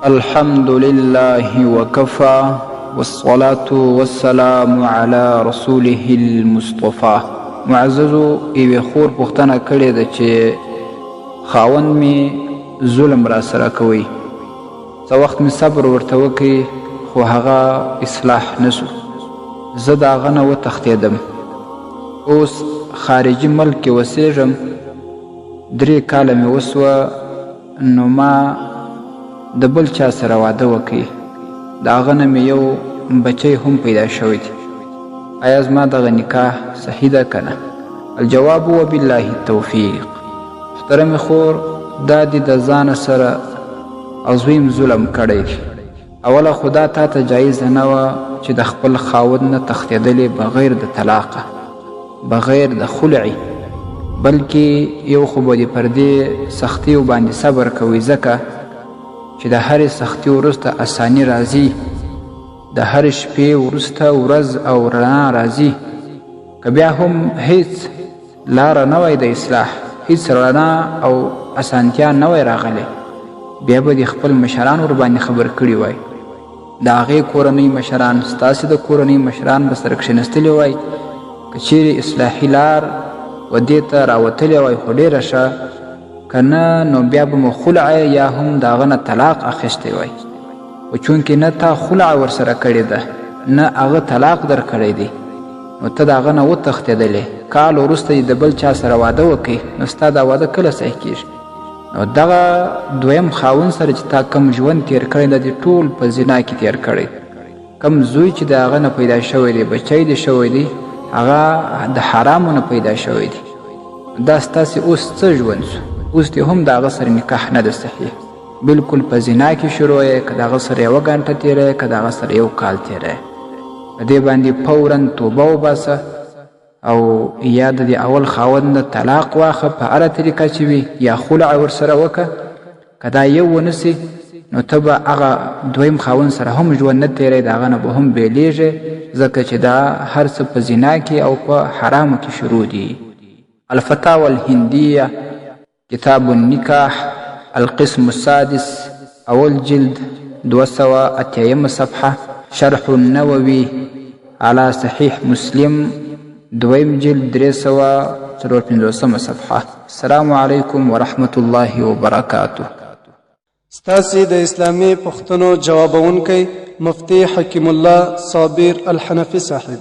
الحمد لله وكفى والصلاة والسلام على رسوله المصطفى. معززو ایوی خور پختنه کړې ده چې خاوند می ظلم را سره کوي، څه وخت می صبر ورته وکړي خو هغه اصلاح نسو. زه د هغه نه وتښتېدم، اوس خارجي ملک کې اوسېږم. 3 کاله مې وسوه، نو ما د بل چا سره واده وکړي. د هغه نه مې یو بچی هم پیدا شوی دی. آیا زما دغه نکاح صحیح ده که نه؟ الجواب وبالله التوفیق. محترم خور، دا دې د ځانه سره عظیم ظلم کړی دی. اوله خدا تا ته جایزه نه وه چې د خپل خاوند نه تښتېدلې بغیر د طلاقه، بغیر د خلعي، بلکې یو خو به دې پر دې سختیو باندې صبر کوي، ځکه چې د هرې سختي وروسته اساني راځي، د هرې شپې وروسته ورځ او رڼا راځي. که بیا هم هیڅ لاره نه وای د اصلاح، هیڅ رڼا او اسانتیا نه وای راغلی، بیا به دې خپل مشران ورباندې خبر کړي وای. د هغې کورنۍ مشران، ستاسې د کورنۍ مشران به سره کښېنستلي وای. که چیرې اصلاحي لار و دې ته راوتلی وای خو ډېره ښه، که نه نو بیا به مو خلع یا هم د هغه نه طلاق اخیستی وای. خو چونکې نه تا خلع ورسره کړې ده، نه هغه طلاق در کړی دی، نو ته د هغه نه وتښتېدلې. کال وروسته یې د بل چا سره واده وکړي، نو ستا دا واده کله صحیح کېږي؟ نو دغه دویم خاوند سره چې تا کم ژوند تیر کړی ده، دې ټول په زنا کې تیر کړی. کم زوی چې د هغه نه پیدا شوی دی، بچی دې شوی دی، هغه د حرامو نه پیدا شوی دی. دا ستاسې اوس څه ژوند سو؟ اوس دې هم د هغه سره نکاح نه ده صحیح، بلکل په زنا کې شروع یې. که د هغه سره 1 ګنټه تېره یې، که د هغه سره 1 کال تېره یې، په دې باندې فوراً توبه وباسه او یا د دې اول خاوند نه طلاق واخه په هره طریقه چې وي، یا خلع ورسره وکړه. که دا یو ونسي نو ته به هغه دویم خاوند سره هم ژوند نه تېری، د هغه نه به هم بیلیږې، ځکه چې دا هر څه په زنا کې او په حرامو کې شروع دي. الفتاوى الهندیه، کتاب النکاح، القسم السادس، اول جلد، 280 صفحه، شرح النووي على صحيح مسلم، دویم جلد، 354 صفحه. السلام علیکم ورحمت الله وبرکاته. ستاسې د اسلامي پوښتنو جوابونکی مفتي حکیم الله صابر الحنفي صاحب.